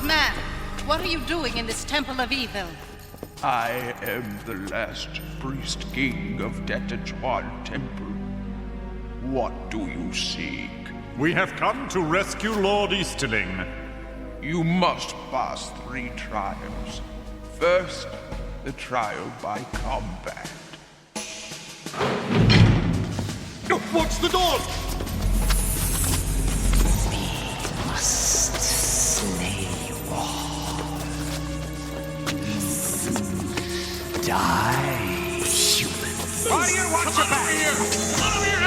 man, what are you doing in this temple of evil? I am the last priest king of Detachuan Temple. What do you seek? We have come to rescue Lord Easterling. You must pass 3 trials. First, the trial by combat. Watch the door! Must slay all. Die, humans. Warrior, watch your back!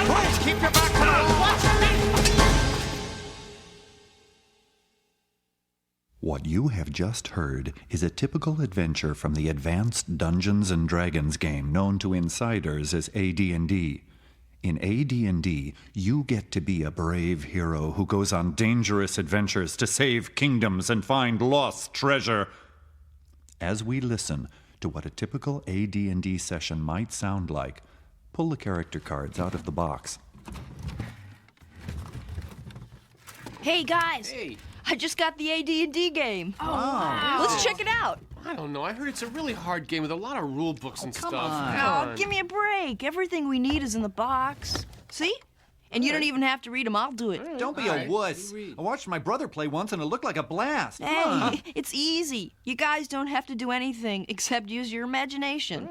Boys, keep your back on! Watch your back! What you have just heard is a typical adventure from the advanced Dungeons & Dragons game known to insiders as AD&D. In AD&D, you get to be a brave hero who goes on dangerous adventures to save kingdoms and find lost treasure. As we listen to what a typical AD&D session might sound like, pull the character cards out of the box. Hey, guys. Hey. I just got the AD&D game. Oh, wow. Let's check it out. I don't know. I heard it's a really hard game with a lot of rule books and stuff. Oh, give me a break. Everything we need is in the box. See? And you don't even have to read them. I'll do it. Don't be a wuss. I watched my brother play once and it looked like a blast. Hey, it's easy. You guys don't have to do anything except use your imagination.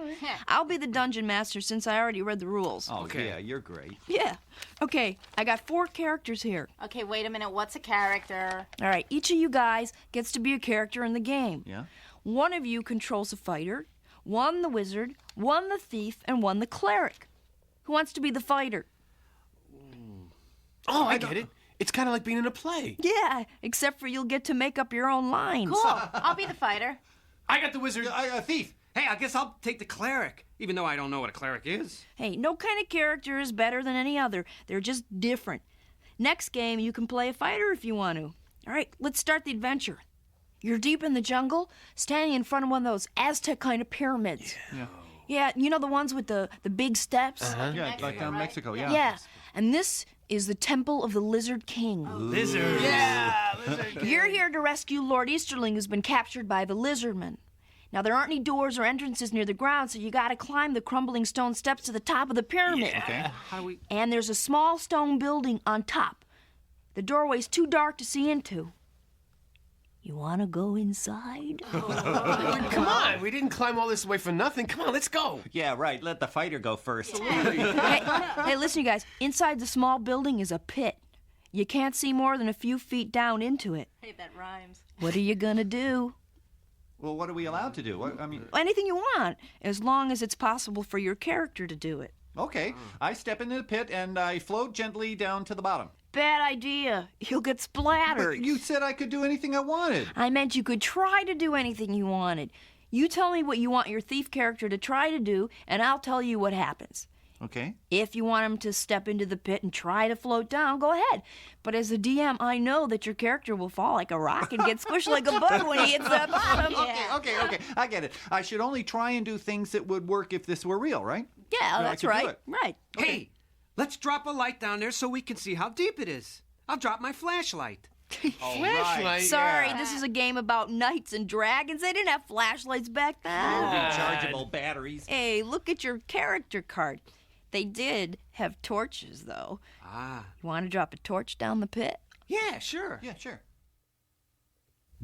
I'll be the dungeon master since I already read the rules. Oh, yeah, you're great. Yeah. Okay, I got 4 characters here. Okay, wait a minute. What's a character? All right, each of you guys gets to be a character in the game. Yeah? One of you controls the fighter, one the wizard, one the thief, and one the cleric. Who wants to be the fighter? Oh, I get it. It's kind of like being in a play. Yeah, except for you'll get to make up your own lines. Cool. I'll be the fighter. I got the wizard. Thief. Hey, I guess I'll take the cleric, even though I don't know what a cleric is. Hey, no kind of character is better than any other. They're just different. Next game, you can play a fighter if you want to. All right, let's start the adventure. You're deep in the jungle, standing in front of one of those Aztec kind of pyramids. Yeah, you know the ones with the big steps? Yeah, like down Mexico, yeah. Yeah, and this is the Temple of the Lizard King. Lizard. Yeah, lizard. You're here to rescue Lord Easterling, who's been captured by the Lizardmen. Now, there aren't any doors or entrances near the ground, so you gotta climb the crumbling stone steps to the top of the pyramid. Okay. How do we... And there's a small stone building on top. The doorway's too dark to see into. You wanna go inside? Come on. We didn't climb all this way for nothing. Come on, let's go. Yeah, right. Let the fighter go first. Hey, listen, you guys. Inside the small building is a pit. You can't see more than a few feet down into it. Hey, that rhymes. What are you gonna do? Well, what are we allowed to do? Anything you want, as long as it's possible for your character to do it. Okay. I step into the pit and I float gently down to the bottom. Bad idea. You'll get splattered. But you said I could do anything I wanted. I meant you could try to do anything you wanted. You tell me what you want your thief character to try to do, and I'll tell you what happens. Okay. If you want him to step into the pit and try to float down, go ahead. But as a DM, I know that your character will fall like a rock and get squished like a bug when he hits the bottom. Okay. I get it. I should only try and do things that would work if this were real, right? Yeah, that's I could do right. it. Right. Okay. Hey, let's drop a light down there so we can see how deep it is. I'll drop my flashlight. Flashlight. Sorry, this is a game about knights and dragons. They didn't have flashlights back then. Rechargeable batteries. Hey, look at your character card. They did have torches, though. You want to drop a torch down the pit? Yeah, sure. Yeah, sure.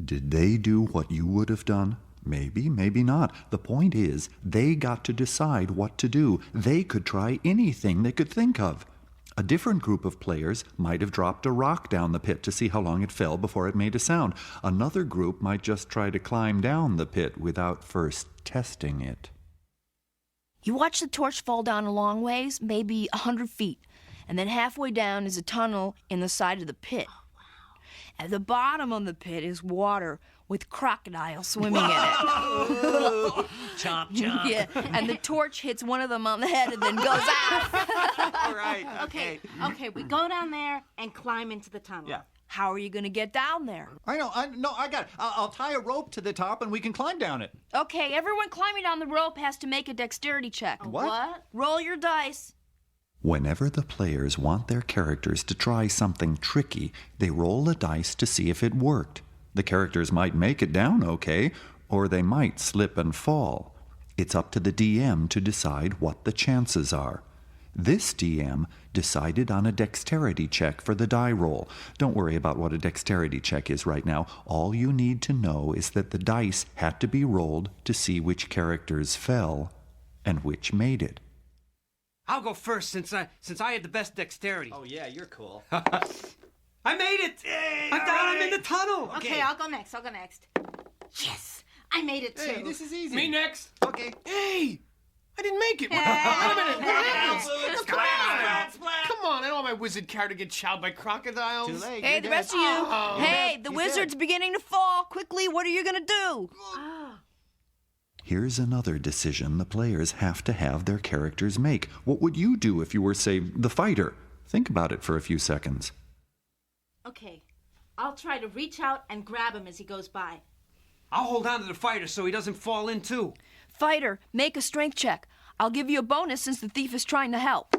Did they do what you would have done? Maybe, maybe not. The point is, they got to decide what to do. They could try anything they could think of. A different group of players might have dropped a rock down the pit to see how long it fell before it made a sound. Another group might just try to climb down the pit without first testing it. You watch the torch fall down a long ways, maybe 100 feet, and then halfway down is a tunnel in the side of the pit. At the bottom of the pit is water with crocodiles swimming in it. Chomp, chomp. Yeah, and the torch hits one of them on the head and then goes out. All right. Okay, we go down there and climb into the tunnel. Yeah. How are you going to get down there? I got it. I'll tie a rope to the top and we can climb down it. Okay, everyone climbing down the rope has to make a dexterity check. What? Roll your dice. Whenever the players want their characters to try something tricky, they roll a dice to see if it worked. The characters might make it down okay, or they might slip and fall. It's up to the DM to decide what the chances are. This DM decided on a dexterity check for the die roll. Don't worry about what a dexterity check is right now. All you need to know is that the dice had to be rolled to see which characters fell and which made it. I'll go first since I had the best dexterity. Oh, yeah, you're cool. I made it! Yay, I'm down, I'm in the tunnel! Okay, I'll go next. Yes, I made it too. Hey, this is easy. Me next. Okay. Hey, I didn't make it. Wait a minute. What happened? Come on. Come on. I don't want my wizard character to get chowed by crocodiles. Too late. Hey, you're the dead. rest of you. Hey, the wizard's beginning to fall. Quickly, what are you going to do? Here's another decision the players have to have their characters make. What would you do if you were, say, the fighter? Think about it for a few seconds. Okay, I'll try to reach out and grab him as he goes by. I'll hold on to the fighter so he doesn't fall in too. Fighter, make a strength check. I'll give you a bonus since the thief is trying to help.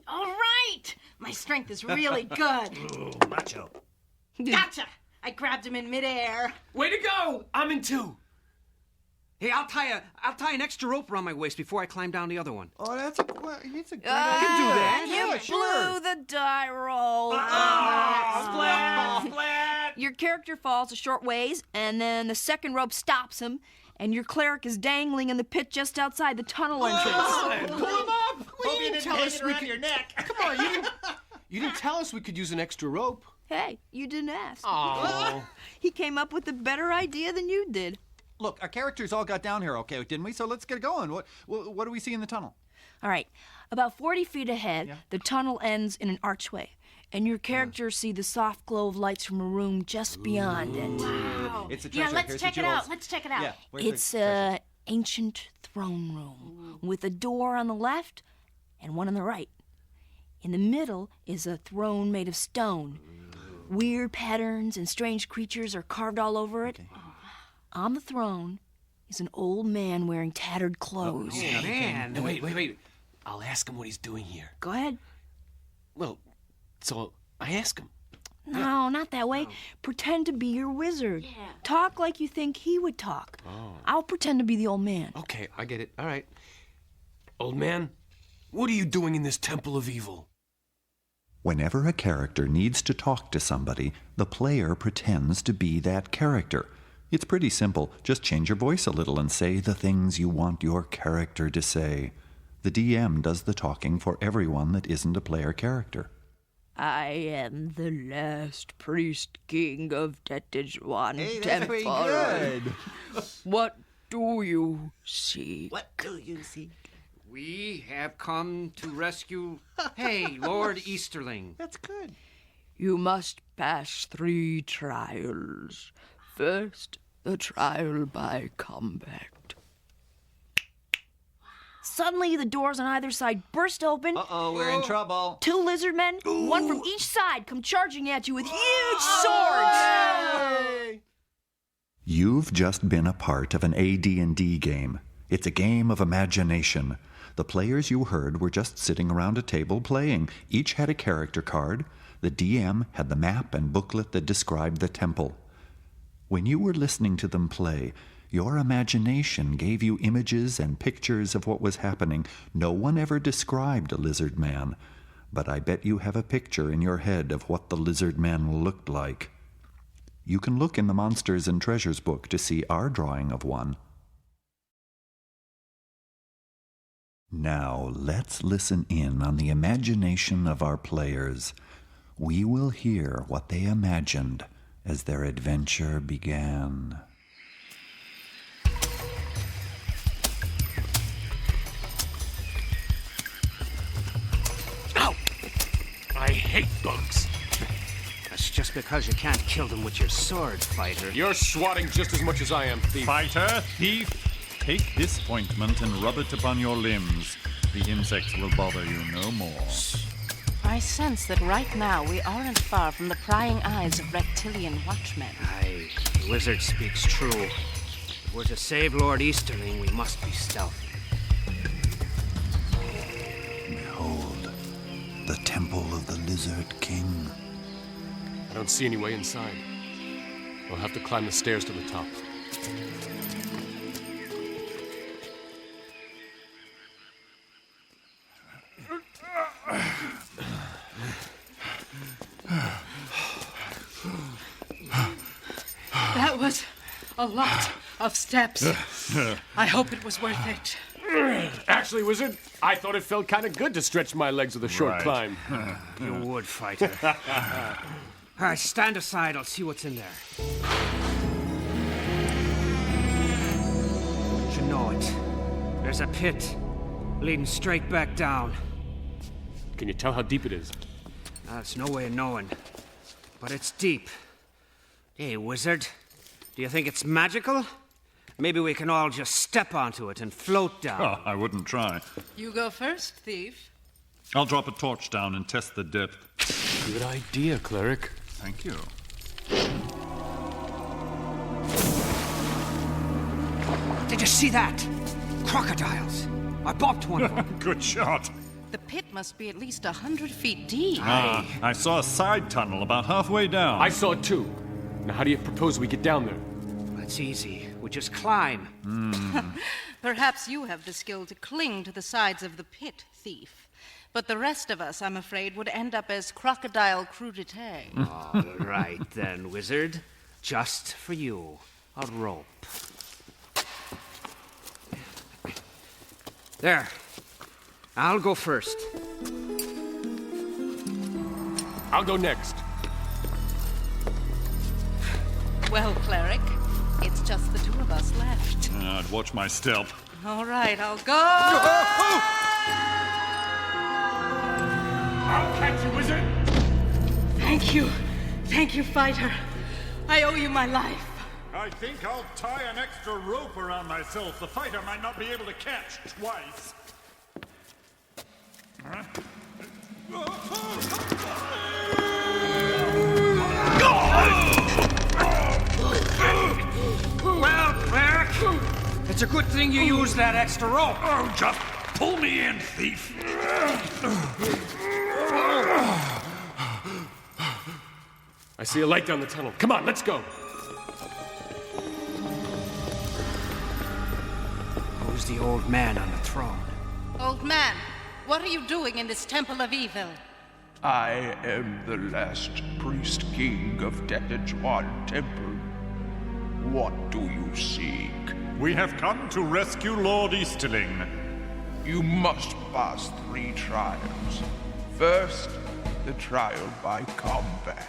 All right! My strength is really good. Ooh, macho. Gotcha! I grabbed him in midair. Way to go. I'm in two. Hey, I'll tie an extra rope around my waist before I climb down the other one. Oh, that's a great idea. do that. You Yeah, sure. blew the die roll. Splat. Your character falls a short ways, and then the second rope stops him, and your cleric is dangling in the pit just outside the tunnel entrance. Pull him up. Hope you didn't tell hang us it we around could. your neck. Come on, you didn't tell us we could use an extra rope. Hey, you didn't ask. Oh. He came up with a better idea than you did. Look, our characters all got down here okay, didn't we? So let's get going. What do we see in the tunnel? All right, about 40 feet ahead, the tunnel ends in an archway, and your characters see the soft glow of lights from a room just beyond it. Wow. It's a Yeah, treasure. let's Here's check the it out. jewels. Let's check it out. Yeah, where's the It's treasure? an ancient throne room with a door on the left and one on the right. In the middle is a throne made of stone. Weird patterns and strange creatures are carved all over it. On the throne is an old man wearing tattered clothes. Oh, Man. No, wait. I'll ask him what he's doing here. Go ahead. Well, so I ask him. No, not that way. Pretend to be your wizard. Yeah. Talk like you think he would talk. I'll pretend to be the old man. Okay, I get it. All right. Old man, what are you doing in this temple of evil? Whenever a character needs to talk to somebody, the player pretends to be that character. It's pretty simple. Just change your voice a little and say the things you want your character to say. The DM does the talking for everyone that isn't a player character. I am the last priest king of Tetejuan Hey, that's pretty Temple. good. What do you see? What do you see? We have come to rescue... Hey, Lord Easterling. That's good. You must pass 3 trials. First, the trial by combat. Suddenly, the doors on either side burst open. Uh-oh, we're in trouble. 2 lizard men, one from each side, come charging at you with huge swords. You've just been a part of an AD&D game. It's a game of imagination. The players you heard were just sitting around a table playing. Each had a character card. The DM had the map and booklet that described the temple. When you were listening to them play, your imagination gave you images and pictures of what was happening. No one ever described a lizard man, but I bet you have a picture in your head of what the lizard man looked like. You can look in the Monsters and Treasures book to see our drawing of one. Now, let's listen in on the imagination of our players. We will hear what they imagined as their adventure began. Ow! I hate bugs. That's just because you can't kill them with your sword, fighter. You're swatting just as much as I am, thief. Fighter, thief, take this ointment and rub it upon your limbs. The insects will bother you no more. I sense that right now we aren't far from the prying eyes of reptilian watchmen. Aye, the wizard speaks true. If we're to save Lord Easterling, we must be stealthy. Behold, the temple of the Lizard King. I don't see any way inside. We'll have to climb the stairs to the top. That was a lot of steps. I hope it was worth it. Actually, Wizard, I thought it felt kind of good to stretch my legs with a short climb. You would, fighter. All right, stand aside. I'll see what's in there. You know it. There's a pit leading straight back down. Can you tell how deep it is? There's no way of knowing. But it's deep. Hey, wizard. Do you think it's magical? Maybe we can all just step onto it and float down. Oh, I wouldn't try. You go first, thief. I'll drop a torch down and test the depth. Good idea, cleric. Thank you. Did you see that? Crocodiles. I bopped one of them. Good shot. The pit must be at least 100 feet deep. I saw a side tunnel about halfway down. I saw it too. Now, how do you propose we get down there? That's easy. We just climb. Perhaps you have the skill to cling to the sides of the pit, thief. But the rest of us, I'm afraid, would end up as crocodile crudité. All right then, wizard. Just for you. A rope. There. I'll go first. I'll go next. Well, cleric, it's just the two of us left. I'd watch my step. All right, I'll go. I'll catch you, wizard. Thank you. Thank you, fighter. I owe you my life. I think I'll tie an extra rope around myself. The fighter might not be able to catch twice. Well, cleric, it's a good thing you used that extra rope. Oh, just pull me in, thief. I see a light down the tunnel. Come on, let's go. Who's the old man on the throne? Old man, what are you doing in this temple of evil? I am the last priest king of Detajuan Temple. What do you seek? We have come to rescue Lord Easterling. You must pass 3 trials. First, the trial by combat.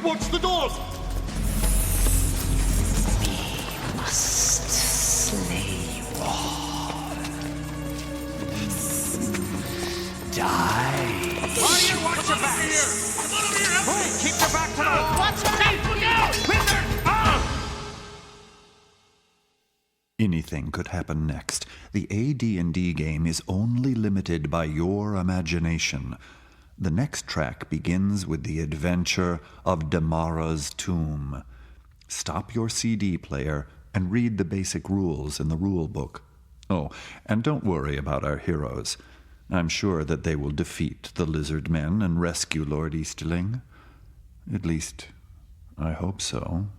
Watch the doors! Must slay you all. Die. Warrior, watch your back! Come on over here! Keep your back to the wall! Watch your back! Look out! Wizard! Anything could happen next. The AD&D game is only limited by your imagination. The next track begins with the adventure of Damara's tomb. Stop your CD player and read the basic rules in the rule book. Oh, and don't worry about our heroes. I'm sure that they will defeat the lizard men and rescue Lord Easterling. At least, I hope so.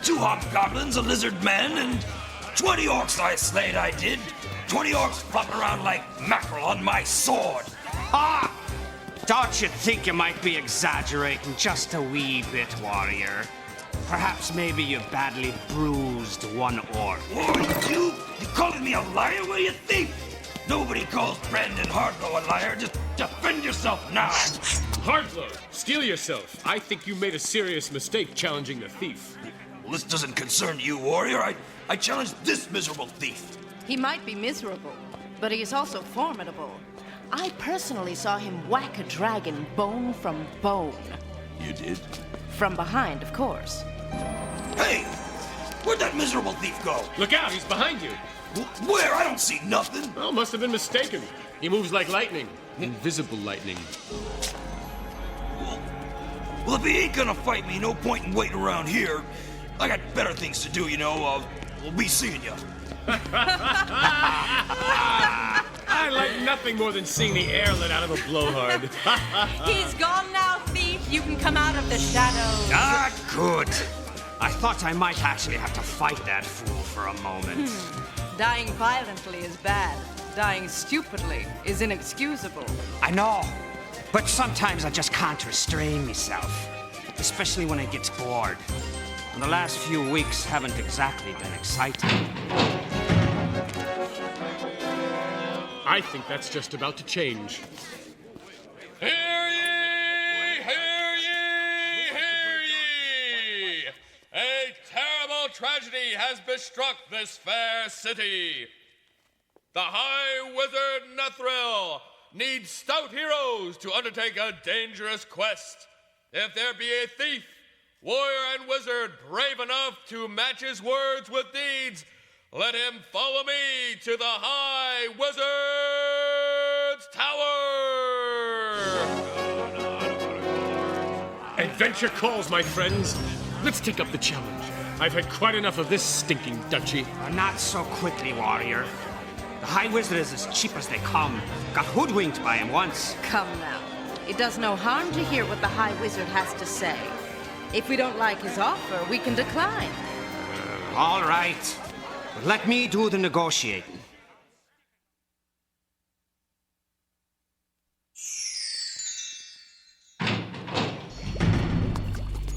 Two hobgoblins, a lizard man, and 20 orcs I slayed, I did. 20 orcs flopping around like mackerel on my sword. Ah! Don't you think you might be exaggerating just a wee bit, warrior? Perhaps maybe you badly bruised one orc. What, you calling me a liar, will you, thief? Nobody calls Brandon Hardlow a liar. Just defend yourself now. Hardlow, steel yourself. I think you made a serious mistake challenging the thief. Well, this doesn't concern you, warrior. I challenge this miserable thief. He might be miserable, but he is also formidable. I personally saw him whack a dragon bone from bone. You did? From behind, of course. Hey! Where'd that miserable thief go? Look out, he's behind you. Where? I don't see nothing. Well, must have been mistaken. He moves like lightning. Invisible lightning. Well, if he ain't gonna fight me, no point in waiting around here. I got better things to do, you know. We'll be seeing you. I like nothing more than seeing the air let out of a blowhard. He's gone now, thief. You can come out of the shadows. Ah, good. I thought I might actually have to fight that fool for a moment. Dying violently is bad. Dying stupidly is inexcusable. I know, but sometimes I just can't restrain myself, especially when I get bored. And the last few weeks haven't exactly been exciting. I think that's just about to change. Hear ye! Hear ye! Hear ye! A terrible tragedy has bestruck this fair city. The High Wizard Nethril needs stout heroes to undertake a dangerous quest. If there be a thief, warrior, and wizard brave enough to match his words with deeds, let him follow me to the High Wizard's Tower! Adventure calls, my friends. Let's take up the challenge. I've had quite enough of this stinking duchy. Not so quickly, warrior. The High Wizard is as cheap as they come. Got hoodwinked by him once. Come now. It does no harm to hear what the High Wizard has to say. If we don't like his offer, we can decline. All right. But let me do the negotiating.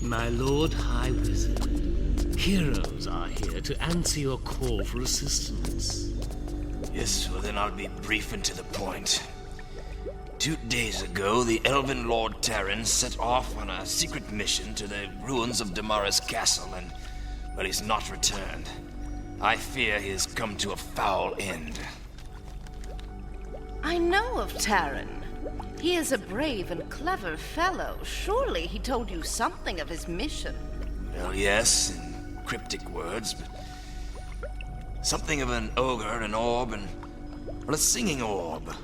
My Lord High Wizard, heroes are here to answer your call for assistance. Yes, well then I'll be brief and to the point. 2 days ago, the Elven Lord Terran set off on a secret mission to the ruins of Damara's castle, and, well, he's not returned. I fear he has come to a foul end. I know of Taran. He is a brave and clever fellow. Surely he told you something of his mission. Well, yes, in cryptic words, but something of an ogre, an orb, and, well, a singing orb.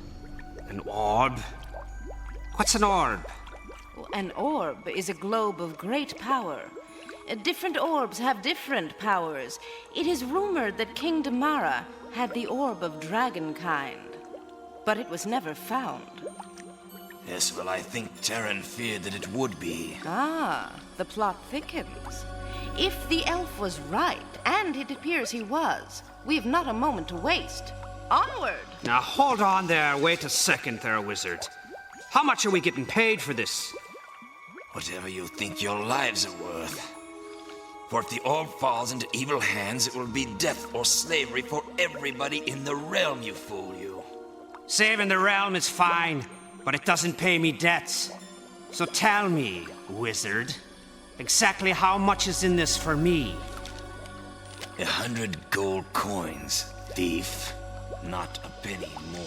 An orb? What's an orb? An orb is a globe of great power. Different orbs have different powers. It is rumored that King Damara had the orb of dragonkind, but it was never found. Yes, well, I think Terran feared that it would be. Ah, the plot thickens. If the elf was right, and it appears he was, we have not a moment to waste. Onward! Now, hold on there. Wait a second there, wizard. How much are we getting paid for this? Whatever you think your lives are worth. For if the orb falls into evil hands, it will be death or slavery for everybody in the realm, you fool, you. Saving the realm is fine, but it doesn't pay me debts. So tell me, wizard, exactly how much is in this for me? 100 gold coins, thief. Not a penny more.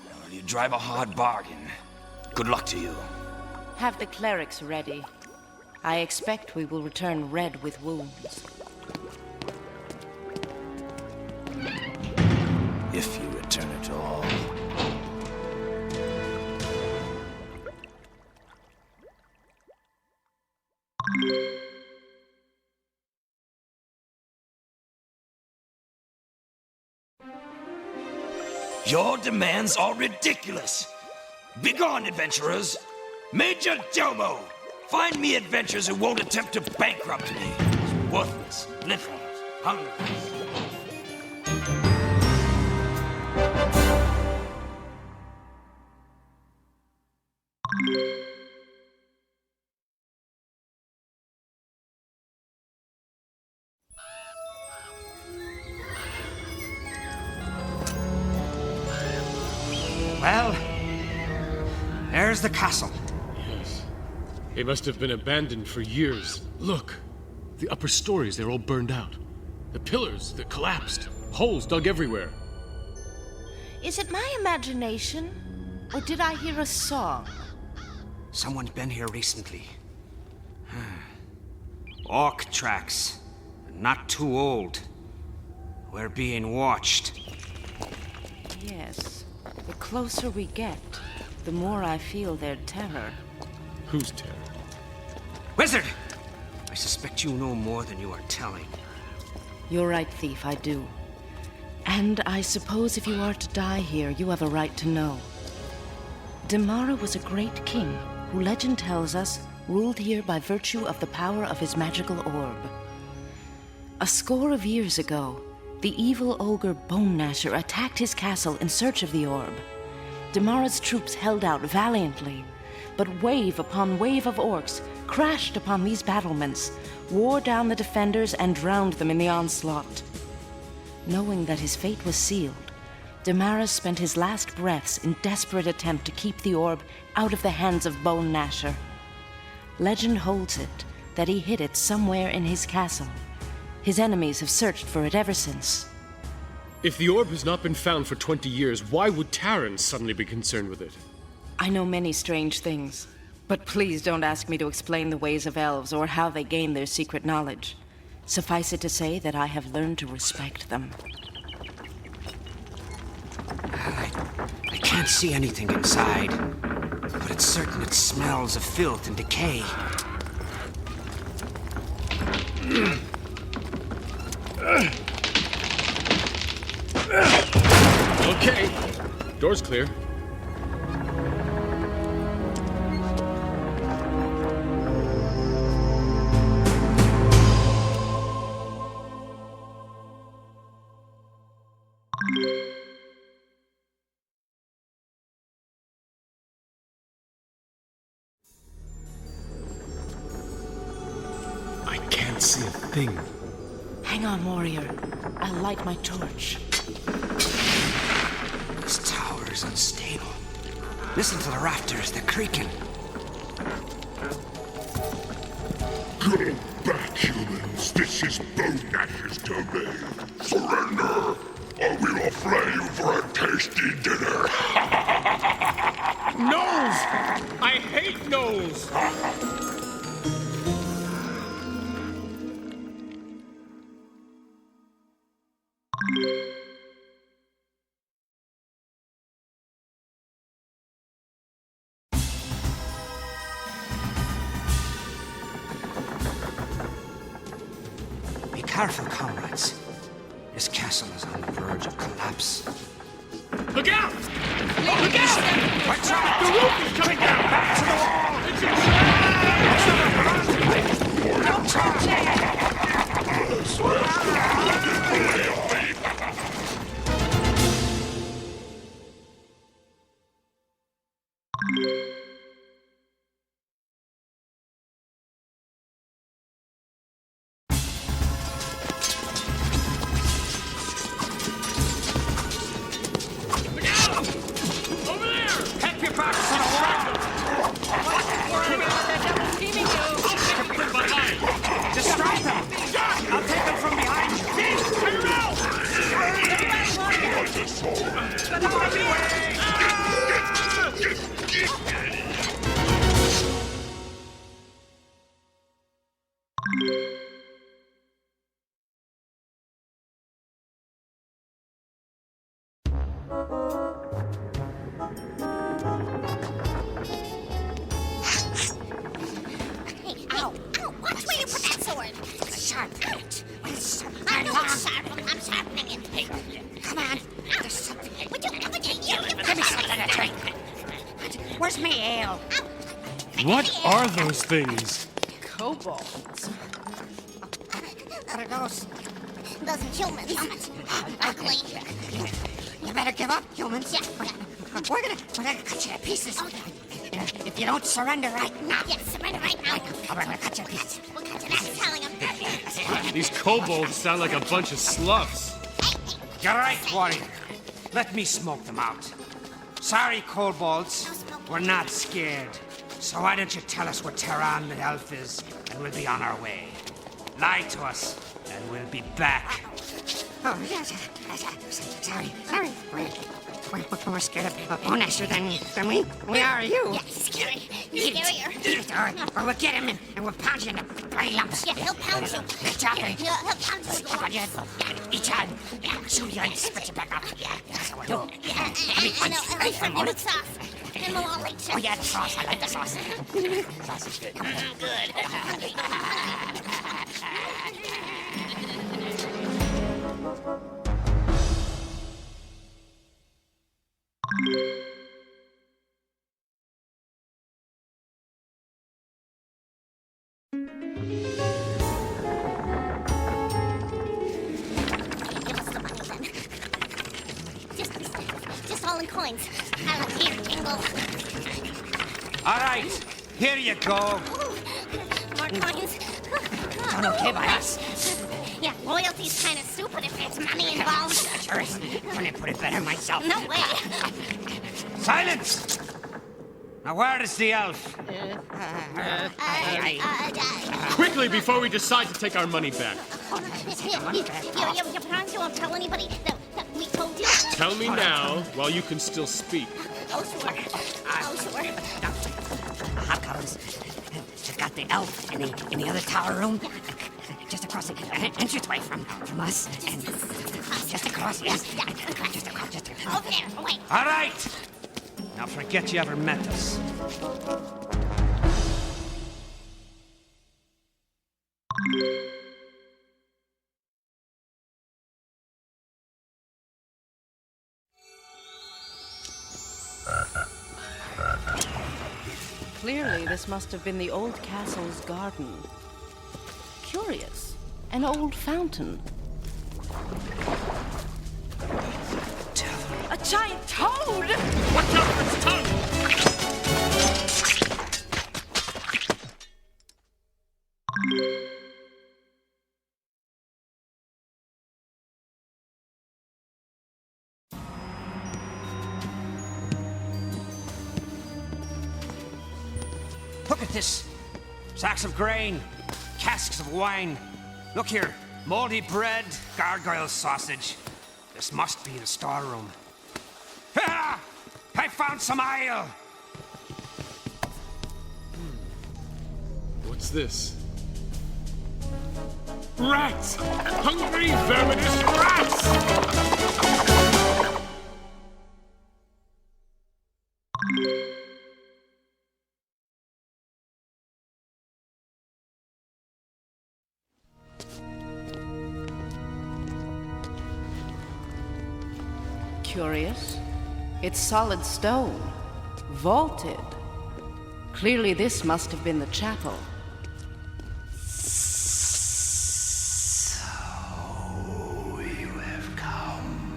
Well, you drive a hard bargain. Good luck to you. Have the clerics ready. I expect we will return red with wounds. If you return at all. Your demands are ridiculous. Begone, adventurers. Major Domo, find me adventurers who won't attempt to bankrupt me. Worthless, little, hungry. Well, there's the castle. Yes. It must have been abandoned for years. Look, The upper stories, they're all burned out. The pillars, they're collapsed. Holes dug everywhere. Is it my imagination? Or did I hear a song? Someone's been here recently. Orc tracks. Not too old. We're being watched. Yes. The closer we get, the more I feel their terror. Whose terror? Wizard! I suspect you know more than you are telling. You're right, Thief, I do. And I suppose if you are to die here, you have a right to know. Damara was a great king who, legend tells us, ruled here by virtue of the power of his magical orb. A score of years ago, the evil ogre Bone Gnasher attacked his castle in search of the orb. Damara's troops held out valiantly, but wave upon wave of orcs crashed upon these battlements, wore down the defenders, and drowned them in the onslaught. Knowing that his fate was sealed, Damara spent his last breaths in desperate attempt to keep the orb out of the hands of Bone Gnasher. Legend holds it that he hid it somewhere in his castle. His enemies have searched for it ever since. If the orb has not been found for 20 years, why would Terran suddenly be concerned with it? I know many strange things, but please don't ask me to explain the ways of elves or how they gain their secret knowledge. Suffice it to say that I have learned to respect them. I can't see anything inside, but it's certain it smells of filth and decay. Okay, door's clear. I can't see a thing. Hang on, warrior. I'll light my torch. This tower is unstable. Listen to the rafters, they're creaking. Go back, humans. This is Bone Gnasher's domain. Surrender, or we will flay you for a tasty dinner. Gnolls! I hate gnolls! Be careful, comrades. This castle is on the verge of collapse. Look out! Look out! Watch out! The roof is coming down! Back to the wall! It's a trap! Don't touch it! Where's my ale? What are those things? Kobolds. What are those? Those are humans. Ugly. You better give up, humans. Yeah. We're gonna cut you to pieces. If you don't surrender right now. Yes, surrender right now. We're gonna cut you to pieces. We'll cut you to telling them. These kobolds sound like a bunch of sloughs. You're right, warrior. Let me smoke them out. Sorry, kobolds. We're not scared. So why don't you tell us where Terran the elf is, and we'll be on our way. Lie to us, and we'll be back. Oh, yes. Sorry. We're scared of Onesher than we are you. Yeah, scary. Scarier. Or we'll get him and we'll pound you into bloody lumps. Yeah, he'll pound you. Exactly. Yeah, he'll pound you. Each time. Yeah, shoot you and spit you back up. Yeah, that's what we'll do. Yeah, and we'll serve you with sauce. And we'll all eat. Oh, yeah, the sauce. I like the sauce. Sauce is good. Good. Just all in coins. I like here, Tingle. All right, here you go. More coins. Done okay by us. Yeah, loyalty's kind of stupid if there's money involved. Sure, couldn't put it better myself. No way. Silence! Now where is the elf? Quickly, before we decide to take our money back. You promise you won't tell anybody that we told you? Tell me now, while you can still speak. Oh, sure. Hobgoblins. She's got the elf in the other tower room. Just across the entranceway from us. And just across, yes. Just across. Over there, away. All right! Now forget you ever met us. Clearly, this must have been the old castle's garden. Curious. An old fountain. A giant toad! Watch out for its tongue! Look at this. Sacks of grain, casks of wine. Look here, moldy bread, gargoyle sausage. This must be the storeroom. Ah! I found some ale! What's this? Rats! Hungry, verminous rats! Curious. It's solid stone. Vaulted. Clearly this must have been the chapel. So you have come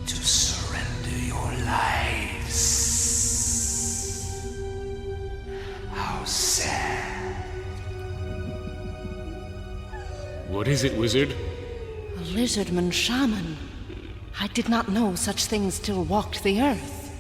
to surrender your lives. How sad. What is it, wizard? A lizardman shaman. I did not know such things still walked the earth.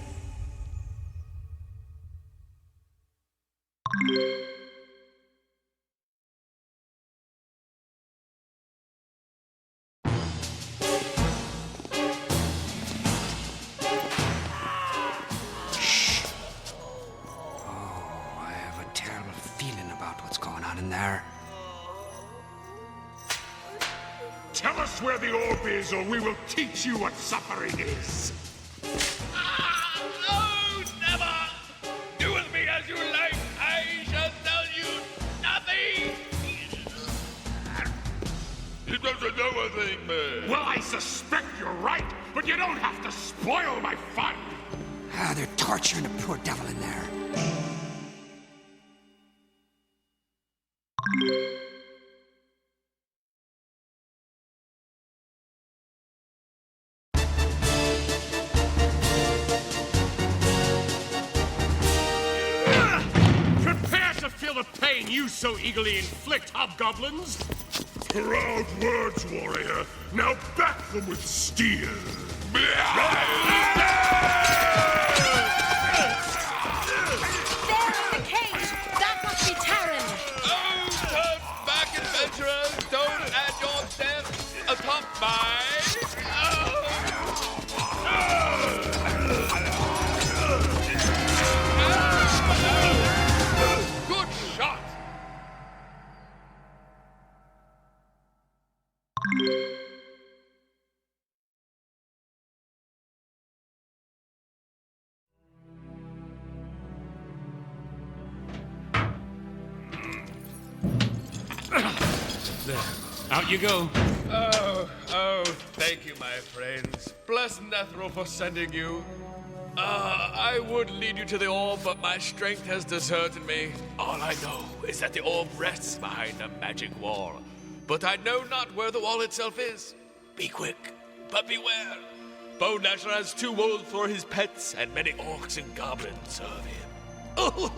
I have a terrible feeling about what's going on in there. Tell us where the orb is, or we will teach you what suffering is. No, never! Do with me as you like. I shall tell you nothing. He doesn't know a thing, man. Well, I suspect you're right, but you don't have to spoil my fun. Ah, they're torturing a poor devil in there. Prepare to feel the pain you so eagerly inflict, hobgoblins! Proud words, warrior. Now back them with steel. There in the cage! That must be Terran! Good shot! There. Out you go. Oh, thank you, my friends. Bless Nethril for sending you. I would lead you to the orb, but my strength has deserted me. All I know is that the orb rests behind a magic wall. But I know not where the wall itself is. Be quick, but beware. Bone Dasher has 2 wolves for his pets, and many orcs and goblins serve him. Oh!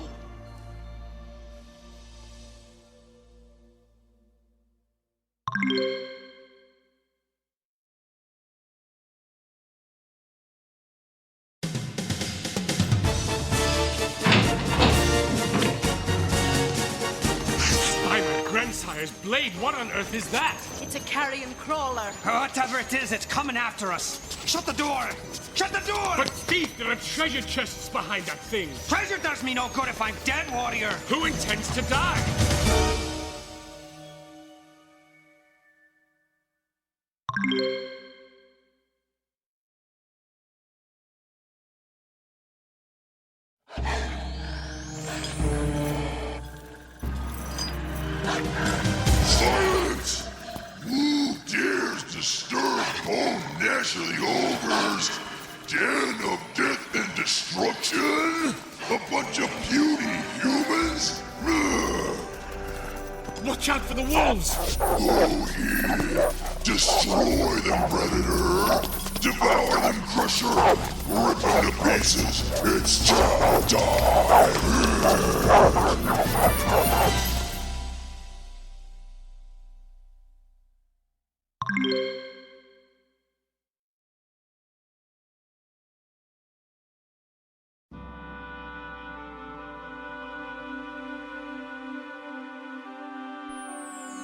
By my grandsire's blade, what on earth is that? It's a carrion crawler. Whatever it is, it's coming after us. Shut the door! Shut the door! But thief, there are treasure chests behind that thing. Treasure does me no good if I'm dead, warrior. Who intends to die? Silence! Who dares disturb Bone Nash of the Ogres? Den of death and destruction? A bunch of puny humans? Ugh. Watch out for the wolves! Oh yeah! Destroy them, Predator! Devour them, Crusher! Rip them to pieces! It's chow time!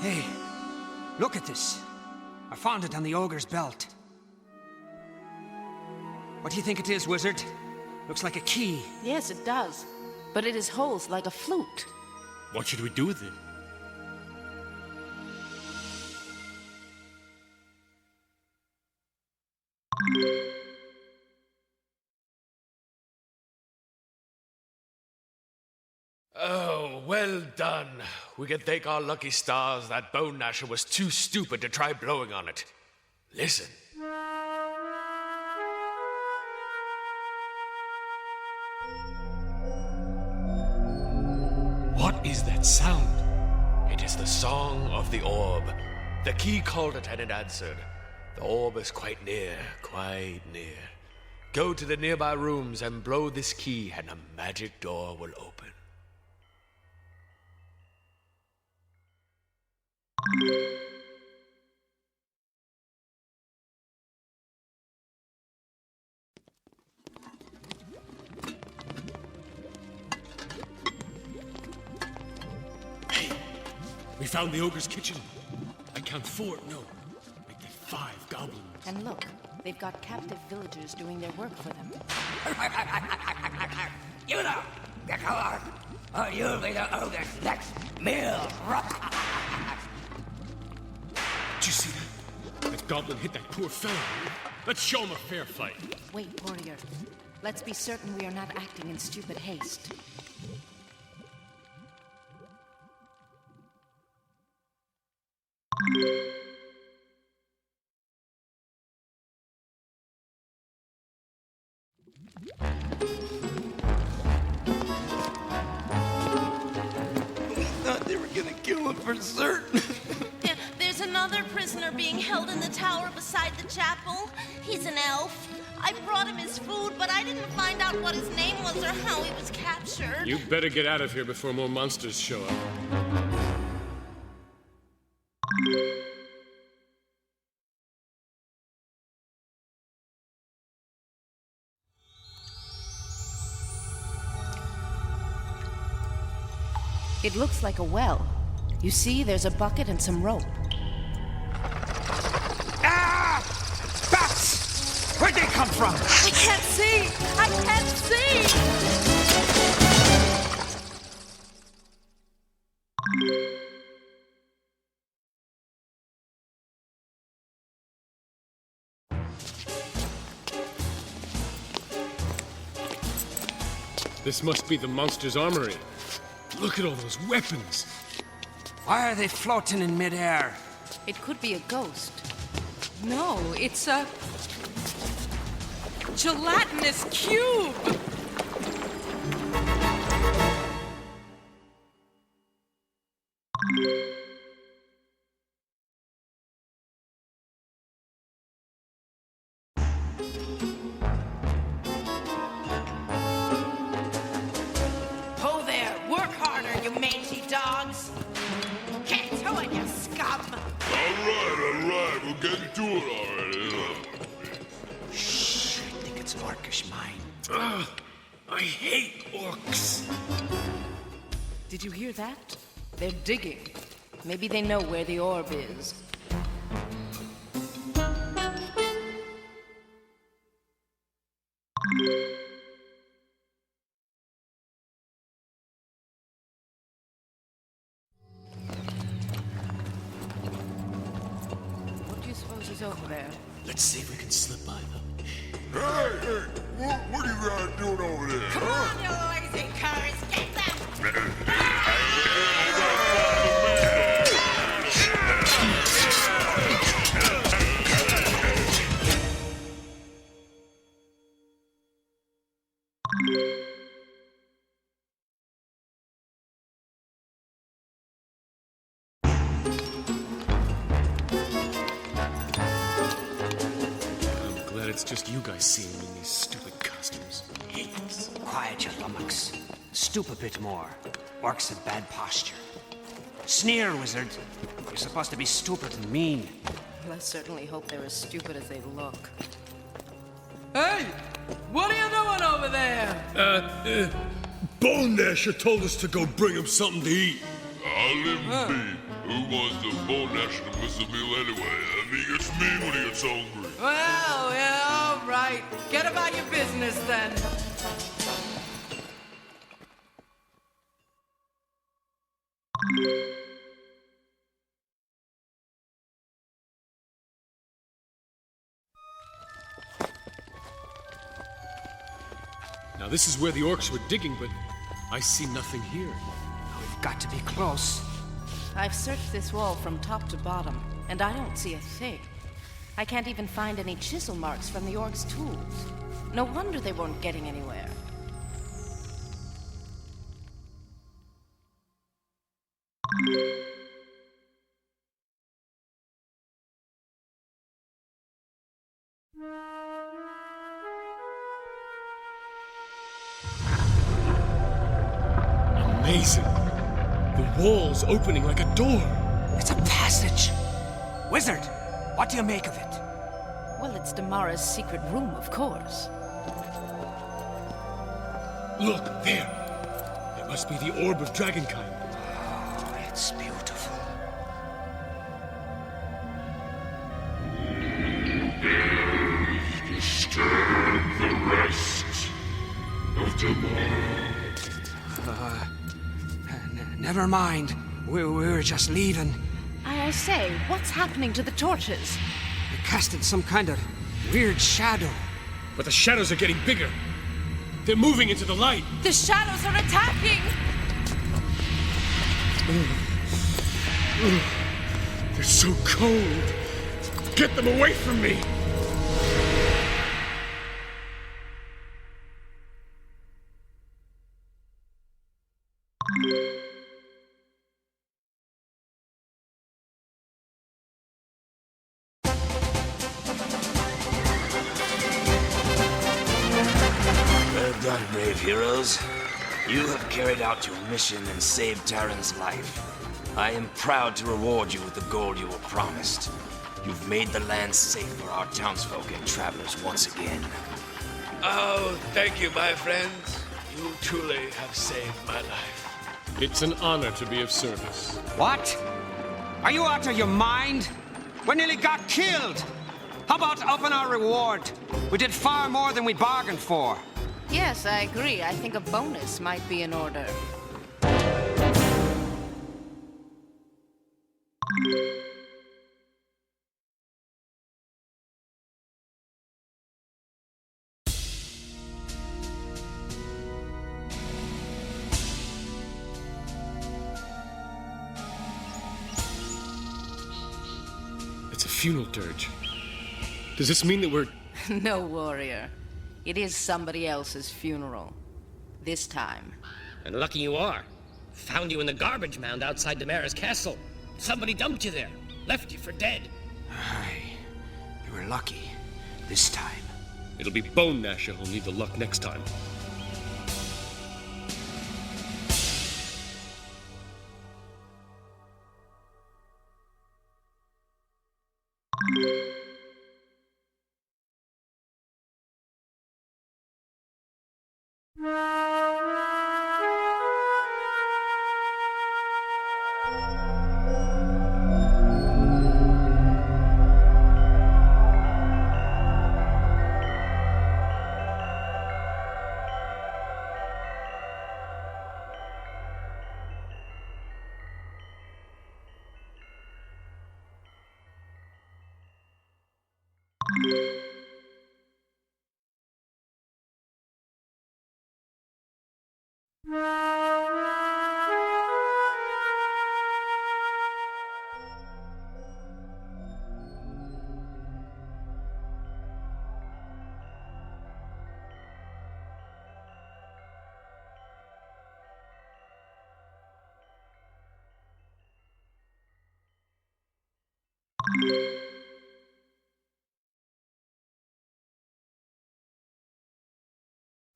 Hey, look at this. I found it on the ogre's belt. What do you think it is, wizard? Looks like a key. Yes, it does. But it has holes like a flute. What should we do with it? Oh, well done. We can thank our lucky stars that Bone Gnasher was too stupid to try blowing on it. Listen. What is that sound? It is the song of the orb. The key called it and it answered. The orb is quite near, quite near. Go to the nearby rooms and blow this key and a magic door will open. Hey, we found the ogre's kitchen. I count 4, no, make it 5 goblins. And look, they've got captive villagers doing their work for them. You know, get along, or you'll be the ogre's next meal. Did you see that? That goblin hit that poor fellow. Let's show him a fair fight. Wait, warrior. Let's be certain we are not acting in stupid haste. Thought they were gonna kill him for certain. There's another prisoner being held in the tower beside the chapel. He's an elf. I brought him his food, but I didn't find out what his name was or how he was captured. You better get out of here before more monsters show up. It looks like a well. You see, there's a bucket and some rope. Ah! from? I can't see! I can't see! This must be the monster's armory. Look at all those weapons. Why are they floating in midair? It could be a ghost. No, it's a gelatinous cube! Ho there! Work harder, you mangy dogs! Get to it, you scum! Alright, we'll get to it already. Shh, I think it's orcish mine. Ugh, I hate orcs. Did you hear that? They're digging. Maybe they know where the orb is. What do you suppose is over there? Let's see if we can slip by them. Hey, what are you guys doing over there? Come on, you lazy curs! Get them! I'm glad it's just you guys seeing me in these stupid costumes. Hate this. Quiet, you lummox. Stoop a bit more. Orcs have bad posture. Sneer, wizard. You're supposed to be stupid and mean. Well, I certainly hope they're as stupid as they look. Hey! What are you doing over there? Bone Dasher told us to go bring him something to eat. I'll live be. Who wants to bone dash to miss a meal anyway? He gets me when he gets hungry. Well, yeah, all right. Get about your business then. Now this is where the orcs were digging, but I see nothing here. We've got to be close. I've searched this wall from top to bottom, and I don't see a thing. I can't even find any chisel marks from the orcs' tools. No wonder they weren't getting anywhere. Amazing. The wall's opening like a door. It's a passage. Wizard, what do you make of it? Well, it's Damara's secret room, of course. Look, there. It must be the orb of dragonkind. Oh, it's beautiful. Disturb the rest of Damara. Never mind. We were just leaving. I say, what's happening to the torches? They casted some kind of weird shadow. But the shadows are getting bigger. They're moving into the light. The shadows are attacking! They're so cold. Get them away from me. Well done, brave heroes. You have carried out your mission and saved Terran's life. I am proud to reward you with the gold you were promised. You've made the land safe for our townsfolk and travelers once again. Oh, thank you, my friends. You truly have saved my life. It's an honor to be of service. What? Are you out of your mind? We nearly got killed. How about upping our reward? We did far more than we bargained for. Yes, I agree. I think a bonus might be in order. It's a funeral dirge. Does this mean that we're... No, warrior. It is somebody else's funeral. This time. And lucky you are. Found you in the garbage mound outside Damara's castle. Somebody dumped you there. Left you for dead. Aye. You were lucky. This time. It'll be Bone Gnasher who'll need the luck next time.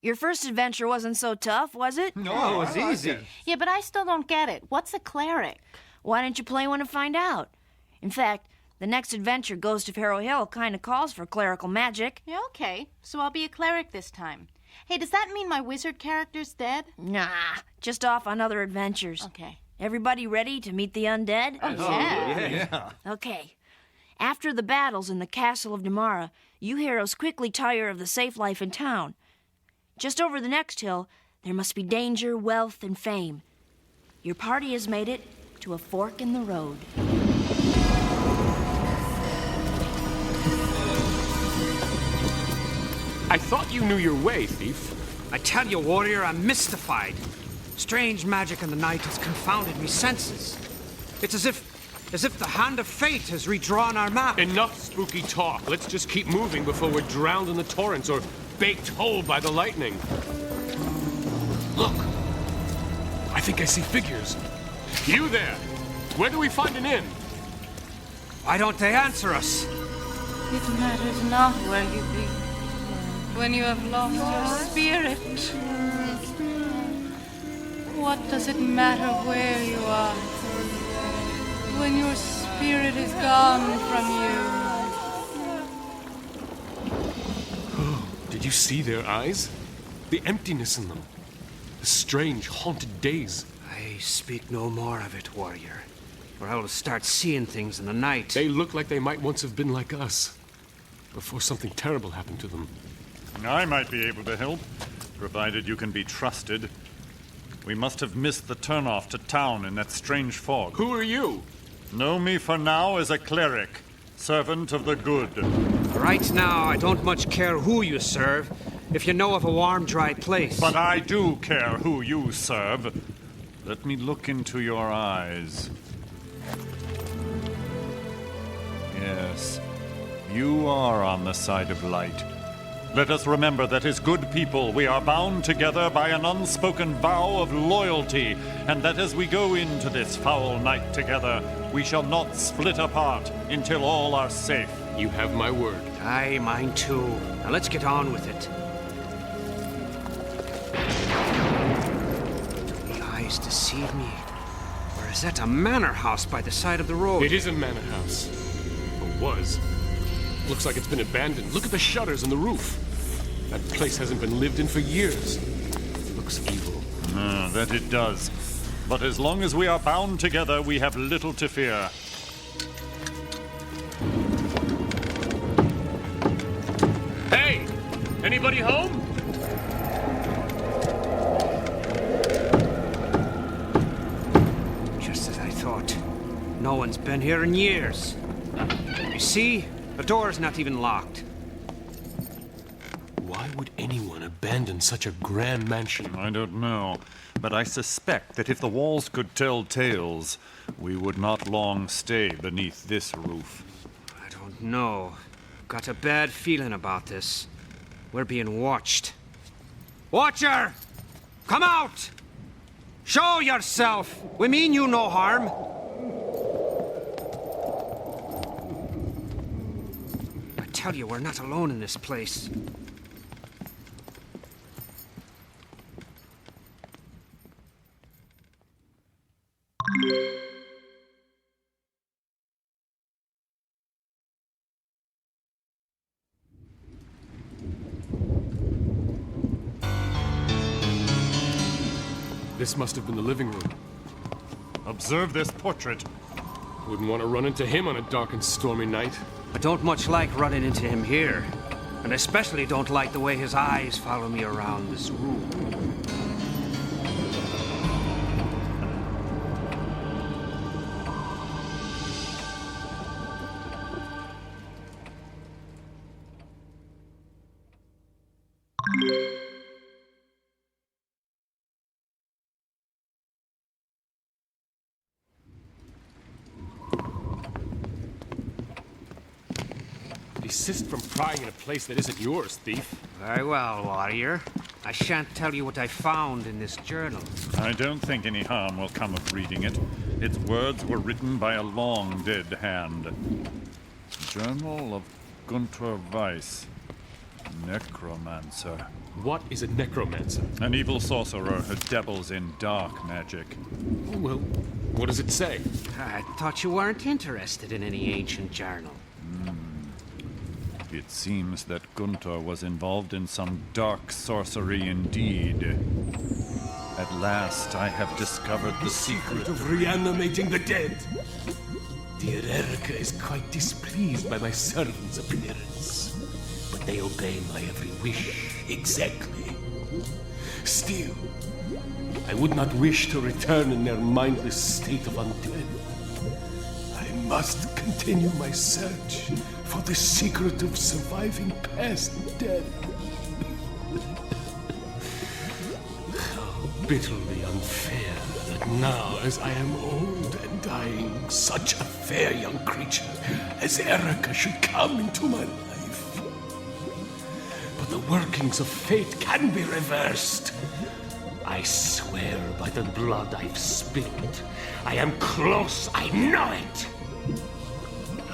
Your first adventure wasn't so tough, was it? No, it was easy. Yeah, but I still don't get it. What's a cleric? Why don't you play one and find out? In fact, the next adventure, Ghost of Harrow Hill, kind of calls for clerical magic. Yeah, okay. So I'll be a cleric this time. Hey, does that mean my wizard character's dead? Nah, just off on other adventures. Okay. Everybody ready to meet the undead? Oh, Yeah. Okay. After the battles in the castle of Damara, you heroes quickly tire of the safe life in town. Just over the next hill, there must be danger, wealth, and fame. Your party has made it to a fork in the road. I thought you knew your way, thief. I tell you, warrior, I'm mystified. Strange magic in the night has confounded me senses. It's as if the hand of fate has redrawn our map. Enough spooky talk. Let's just keep moving before we're drowned in the torrents or baked whole by the lightning. Look. I think I see figures. You there. Where do we find an inn? Why don't they answer us? It matters not where you be. When you have lost your spirit, what does it matter where you are? When your spirit is gone from you. Did you see their eyes? The emptiness in them. The strange, haunted days. I speak no more of it, warrior, or I will start seeing things in the night. They look like they might once have been like us, before something terrible happened to them. I might be able to help, provided you can be trusted. We must have missed the turnoff to town in that strange fog. Who are you? Know me for now as a cleric, servant of the good. Right now, I don't much care who you serve, if you know of a warm, dry place. But I do care who you serve. Let me look into your eyes. Yes, you are on the side of light. Let us remember that as good people we are bound together by an unspoken vow of loyalty, and that as we go into this foul night together, we shall not split apart until all are safe. You have my word. Aye, mine too. Now let's get on with it. Do the eyes deceive me? Or is that a manor house by the side of the road? It is a manor house. Or was. Looks like it's been abandoned. Look at the shutters and the roof. That place hasn't been lived in for years. Looks evil. That it does. But as long as we are bound together, we have little to fear. Hey! Anybody home? Just as I thought. No one's been here in years. You see? The door's not even locked. Why would anyone abandon such a grand mansion? I don't know, but I suspect that if the walls could tell tales, we would not long stay beneath this roof. I don't know. Got a bad feeling about this. We're being watched. Watcher! Come out! Show yourself! We mean you no harm. I tell you, we're not alone in this place. This must have been the living room. Observe this portrait. Wouldn't want to run into him on a dark and stormy night. I don't much like running into him here. And especially don't like the way his eyes follow me around this room. Desist from prying in a place that isn't yours, thief. Very well, warrior. I shan't tell you what I found in this journal. I don't think any harm will come of reading it. Its words were written by a long-dead hand. Journal of Gunter Weiss, necromancer. What is a necromancer? An evil sorcerer who dabbles in dark magic. Well, what does it say? I thought you weren't interested in any ancient journal. It seems that Gunter was involved in some dark sorcery indeed. At last, I have discovered the secret of reanimating the dead. Dear Erica is quite displeased by my servant's appearance, but they obey my every wish exactly. Still, I would not wish to return in their mindless state of undead. I must continue my search for the secret of surviving past death. How bitterly unfair that now, as I am old and dying, such a fair young creature as Erica should come into my life. But the workings of fate can be reversed. I swear by the blood I've spilled, I am close, I know it!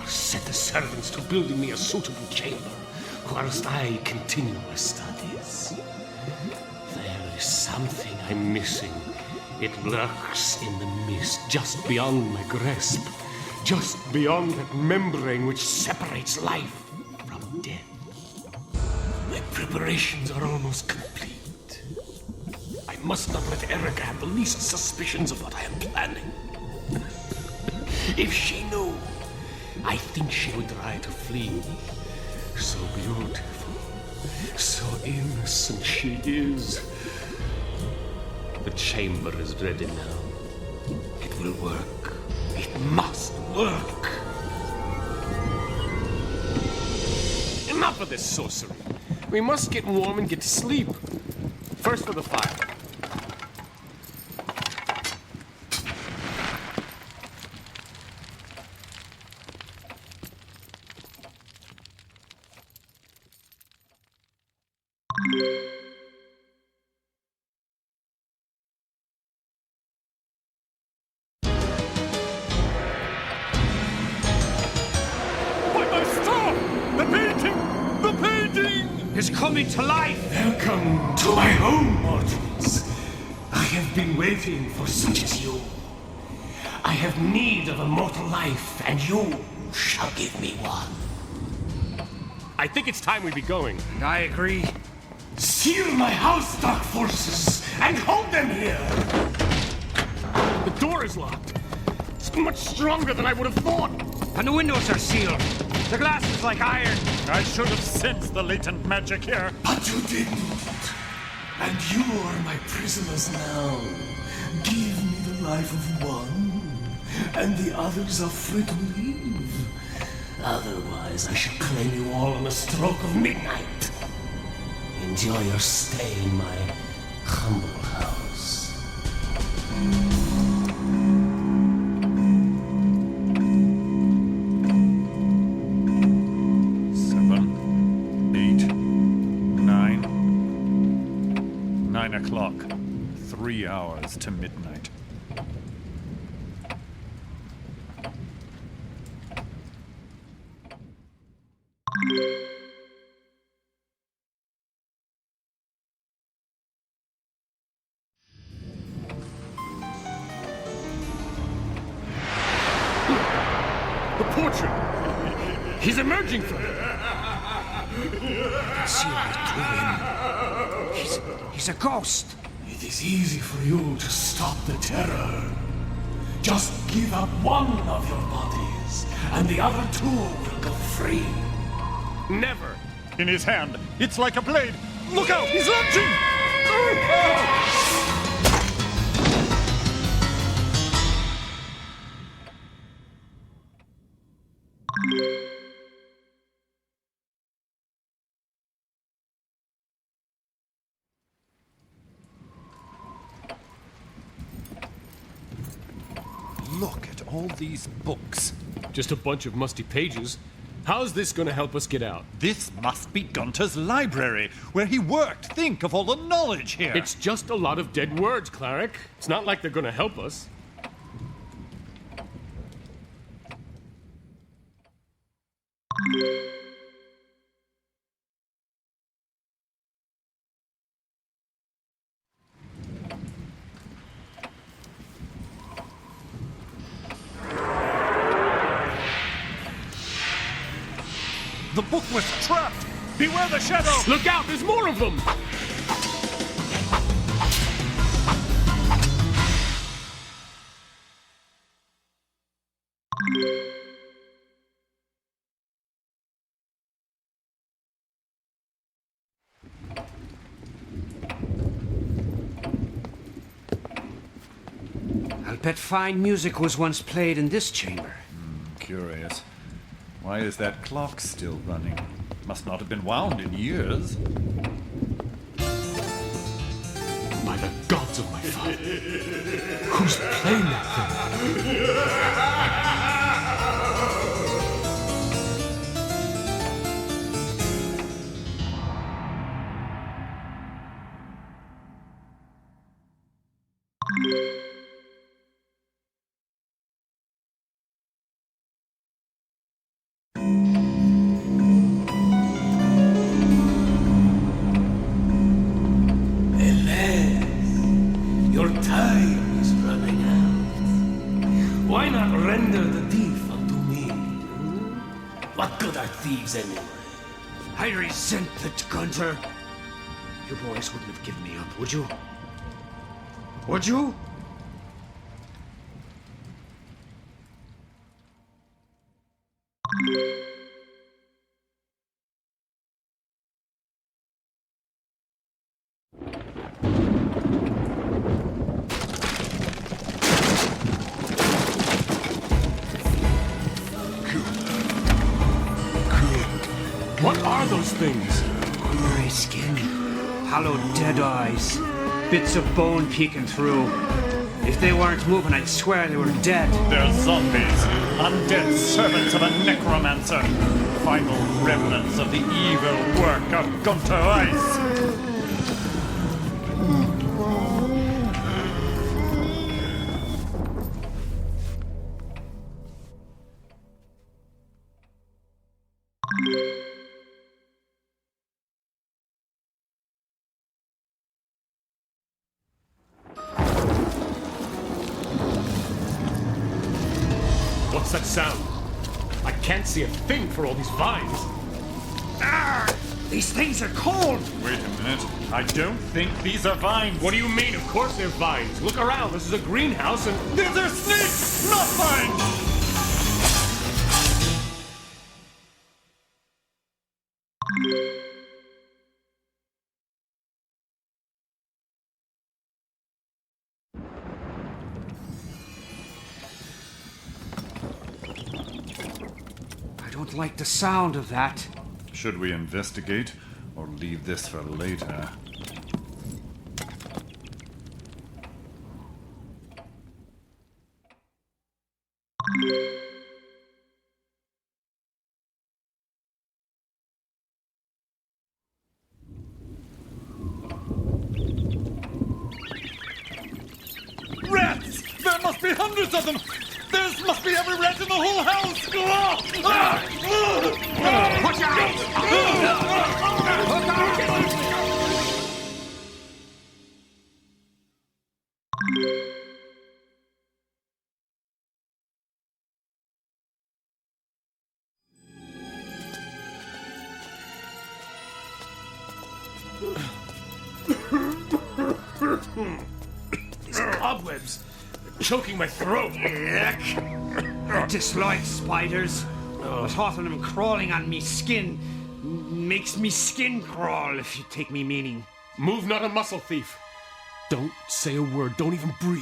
Set the servants to building me a suitable chamber, whilst I continue my studies. There is something I'm missing. It lurks in the mist, just beyond my grasp, just beyond that membrane which separates life from death. My preparations are almost complete. I must not let Erica have the least suspicions of what I am planning. If she knew, I think she would try to flee. So beautiful, so innocent she is. The chamber is ready now. It will work. It must work. Enough of this sorcery. We must get warm and get to sleep. First for the fire. Is coming to life! Welcome to my home, mortals. I have been waiting for such as you. I have need of a mortal life, and you shall give me one. I think it's time we be going. And I agree. Seal my house, dark forces, and hold them here! The door is locked. It's much stronger than I would have thought. And the windows are sealed. The glass is like iron. I should have sensed the latent magic here. But you didn't. And you are my prisoners now. Give me the life of one, and the others are free to leave. Otherwise, I shall claim you all on the stroke of midnight. Enjoy your stay in my humble house. 9 o'clock. 3 hours to midnight. The portrait! He's emerging from it! I see right through him. He's a ghost. It is easy for you to stop the terror. Just give up one of your bodies, and the other two will go free. Never! In his hand, it's like a blade. Look out, he's lunging! Look at all these books. Just a bunch of musty pages. How's this gonna help us get out? This must be Gunter's library, where he worked. Think of all the knowledge here. It's just a lot of dead words, Cleric. It's not like they're gonna help us. The book was trapped! Beware the shadow! Look out, there's more of them! I'll bet fine music was once played in this chamber. Curious. Why is that clock still running? Must not have been wound in years. By the gods of my father. Who's playing that thing? Your time is running out. Why not render the thief unto me? What good are thieves anyway? I resent that, Gunter. You boys wouldn't have given me up, would you? Would you? What are those things? Gray skin, hollowed dead eyes, bits of bone peeking through. If they weren't moving, I'd swear they were dead. They're zombies, undead servants of a necromancer, final remnants of the evil work of Gunter Ice. What's that sound? I can't see a thing for all these vines. Ah! These things are cold! Wait a minute. I don't think these are vines. What do you mean? Of course they're vines. Look around. This is a greenhouse and... These are snakes, not vines! don't like the sound of that. Should we investigate or leave this for later? Rats! There must be hundreds of them! There must be every rat in the whole house! Watch These cobwebs are choking my throat. I dislike spiders. The thought of them crawling on me skin makes me skin crawl, if you take me meaning. Move not a muscle, thief. Don't say a word. Don't even breathe.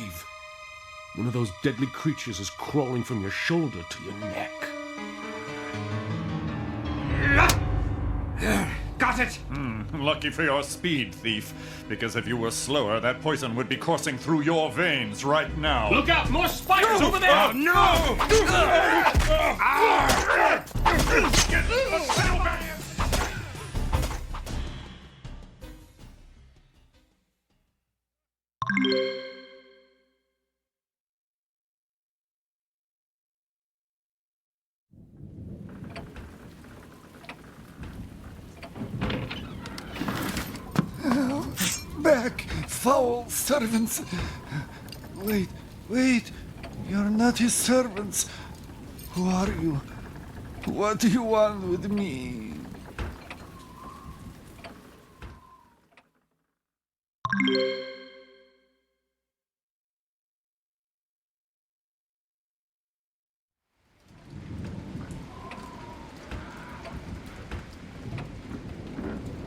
One of those deadly creatures is crawling from your shoulder to your neck. Got it! Lucky for your speed, thief. Because if you were slower, that poison would be coursing through your veins right now. Look out! More spiders over there! Oh, no! Back, foul servants! Wait, you're not his servants. Who are you? What do you want with me?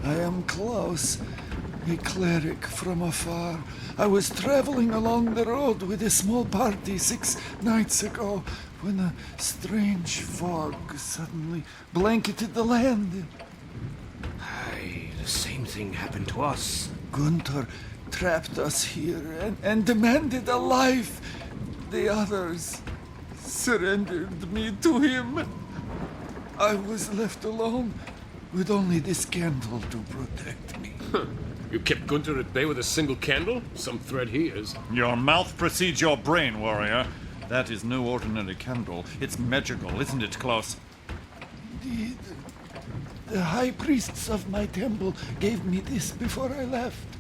I am Klaus, a cleric from afar. I was traveling along the road with a small party 6 nights ago when a strange fog suddenly blanketed the land. Aye, the same thing happened to us. Gunther trapped us here and demanded a life. The others surrendered me to him. I was left alone with only this candle to protect me. You kept Gunther at bay with a single candle? Some thread he is. Your mouth precedes your brain, warrior. That is no ordinary candle. It's magical, isn't it, Klaus? Indeed. The high priests of my temple gave me this before I left.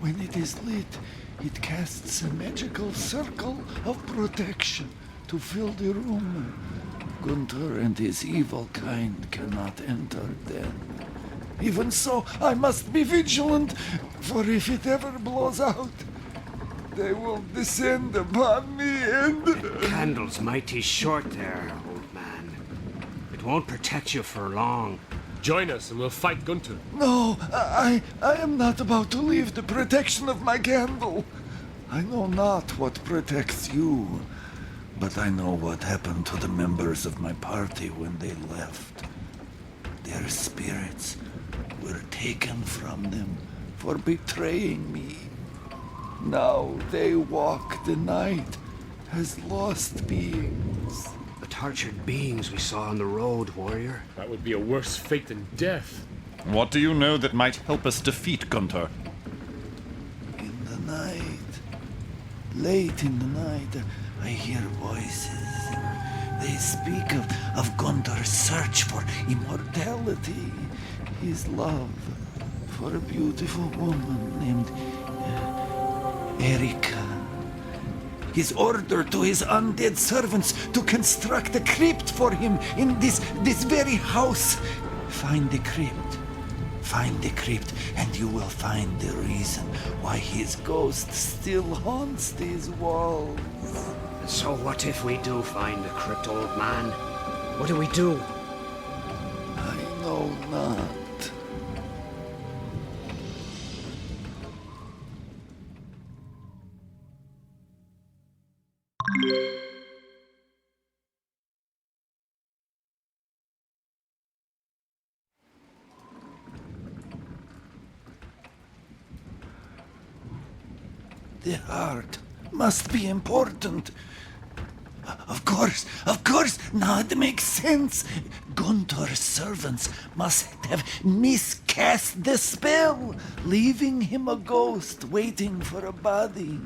When it is lit, it casts a magical circle of protection to fill the room. Gunther and his evil kind cannot enter then. Even so, I must be vigilant, for if it ever blows out, they will descend upon me and... The candle's mighty short there, old man. It won't protect you for long. Join us and we'll fight Gunther. No, I am not about to leave the protection of my candle. I know not what protects you, but I know what happened to the members of my party when they left. Their spirits were taken from them for betraying me. Now they walk the night as lost beings. The tortured beings we saw on the road, warrior. That would be a worse fate than death. What do you know that might help us defeat Gunther? In the night, late in the night, I hear voices. They speak of Gunther's search for immortality, his love for a beautiful woman named Erika. His order to his undead servants to construct a crypt for him in this very house. Find the crypt, and you will find the reason why his ghost still haunts these walls. So what if we do find the crypt, old man? What do we do? I know not. The heart must be important. Of course, now it makes sense. Guntor's servants must have miscast the spell, leaving him a ghost waiting for a body.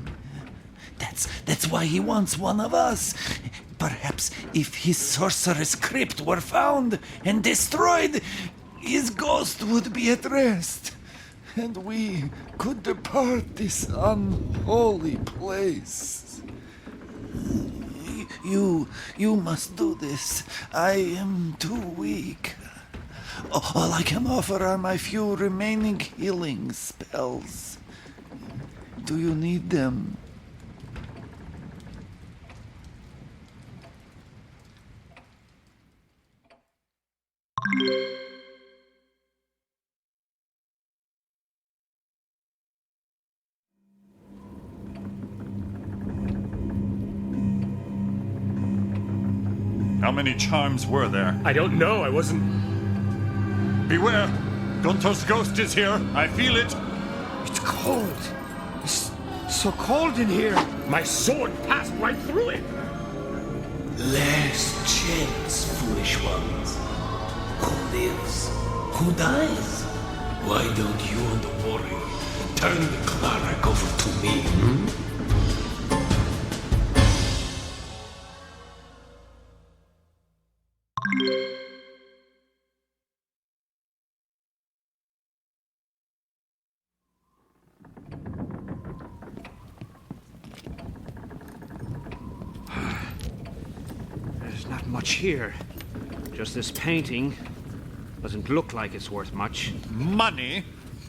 That's why he wants one of us. Perhaps if his sorcerer's crypt were found and destroyed, his ghost would be at rest, and we could depart this unholy place. You must do this. I am too weak. All I can offer are my few remaining healing spells. Do you need them? How many charms were there? I don't know. I wasn't... Beware! Guntor's ghost is here. I feel it. It's cold. It's so cold in here. My sword passed right through it. Last chance, foolish ones. Who lives? Who dies? Why don't you and the warrior turn the cleric over to me, There's not much here. Just this painting. Doesn't look like it's worth much. Money?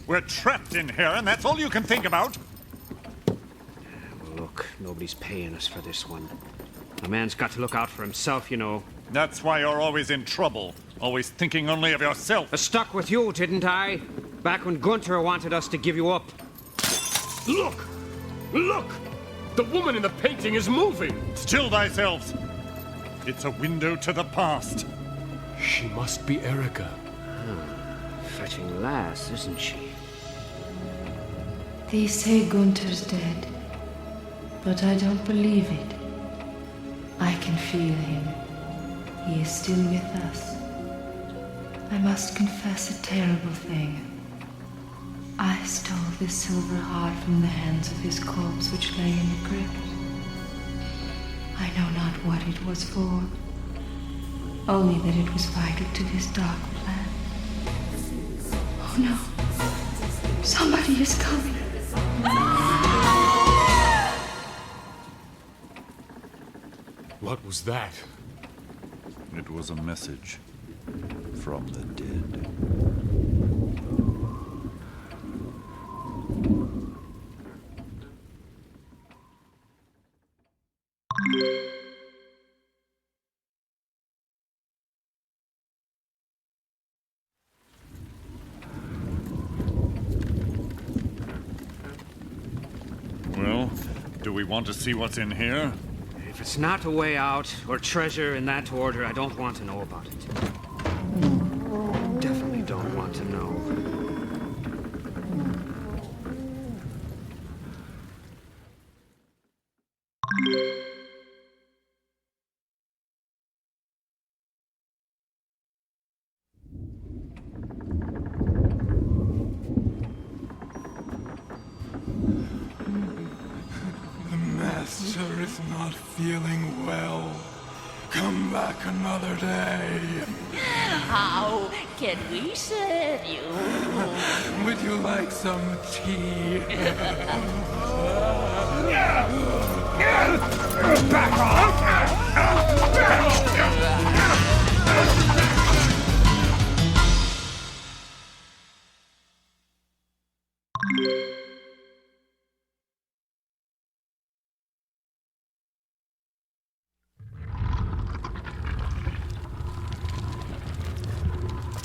We're trapped in here, and that's all you can think about? Well, look, nobody's paying us for this one. A man's got to look out for himself, you know. That's why you're always in trouble. Always thinking only of yourself. I stuck with you, didn't I? Back when Guntor wanted us to give you up. Look! Look! The woman in the painting is moving! Still thyself! It's a window to the past. She must be Erica. Fetching lass, isn't she? They say Gunter's dead, but I don't believe it. I can feel him. He is still with us. I must confess a terrible thing. I stole this silver heart from the hands of his corpse which lay in the crypt. I know not what it was for, only that it was vital to his dark plan. Oh no, somebody is coming. What was that? It was a message from the dead. Well, do we want to see what's in here? If it's not a way out, or treasure in that order, I don't want to know about it. Definitely don't want to know. Master is not feeling well. Come back another day. How can we serve you? Would you like some tea? Back off!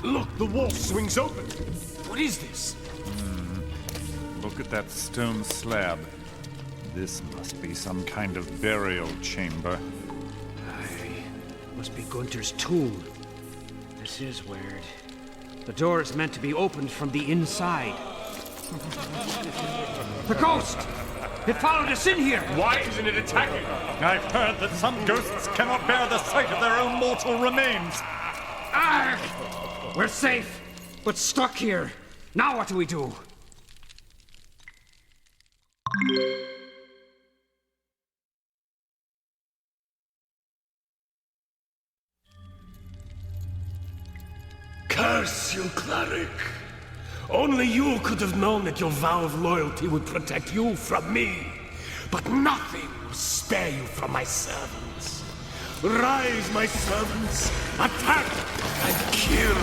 Look, the wall swings open. What is this? Look at that stone slab. This must be some kind of burial chamber. Aye. Must be Gunter's tomb. This is weird. The door is meant to be opened from the inside. The ghost! It followed us in here. Why isn't it attacking? I've heard that some ghosts cannot bear the sight of their own mortal remains. We're safe, but stuck here. Now what do we do? Curse you, cleric. Only you could have known that your vow of loyalty would protect you from me. But nothing will spare you from my servants. Rise, my servants. Attack and kill.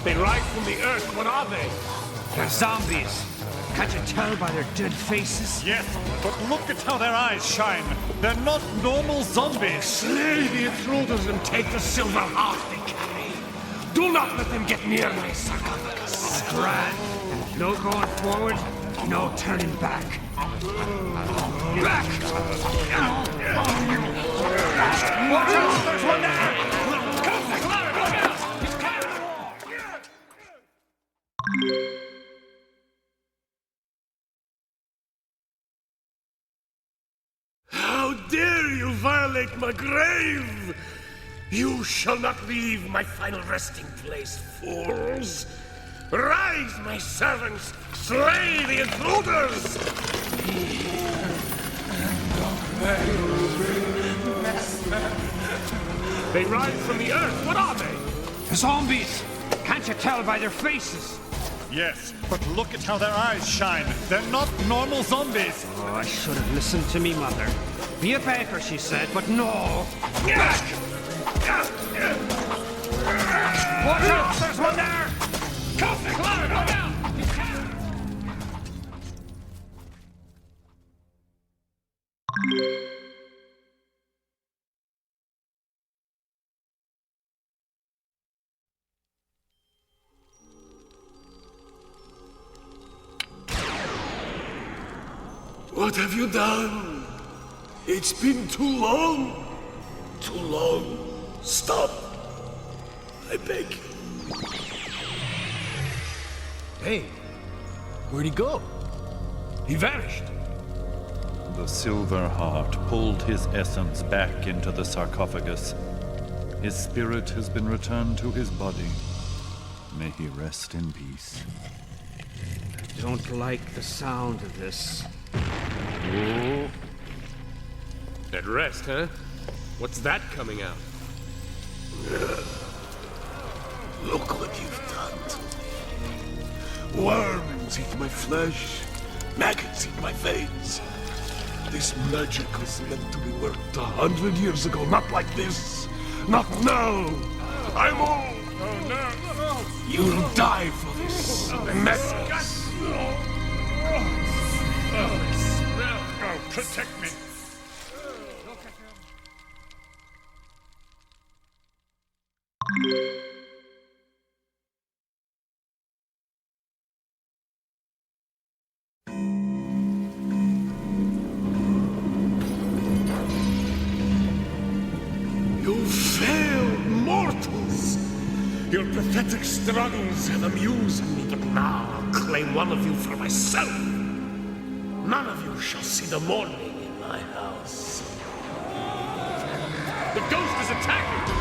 They rise from the earth. What are they? They're zombies. Can't you tell by their dead faces? Yes, but look at how their eyes shine. They're not normal zombies. Slay the intruders and take the silver heart they carry. Do not let them get near my sarcophagus. Grand. No going forward, no turning back. Back! Watch out! There's one there! How dare you violate my grave! You shall not leave my final resting place, fools! Rise, my servants! Slay the intruders! They rise from the earth. What are they? Zombies! Can't you tell by their faces? Yes, but look at how their eyes shine. They're not normal zombies. Oh, I should have listened to me mother. Be a baker, she said, but no. Back! Watch out! There's one there! Come, Clara, go down! What have you done? It's been too long. Too long. Stop. I beg you. Hey, where'd he go? He vanished. The silver heart pulled his essence back into the sarcophagus. His spirit has been returned to his body. May he rest in peace. I don't like the sound of this. Oh. At rest, huh? What's that coming out? Look what you've done to me. Worms eat my flesh. Maggots eat my veins. This magic was meant to be worked 100 years ago, not like this. Not now. I'm old. Oh, no. You'll die for this mess. Oh, protect me. You failed, mortals! Your pathetic struggles have amused me, but now I'll claim one of you for myself. None of you shall see the morning in my house. The ghost is attacking!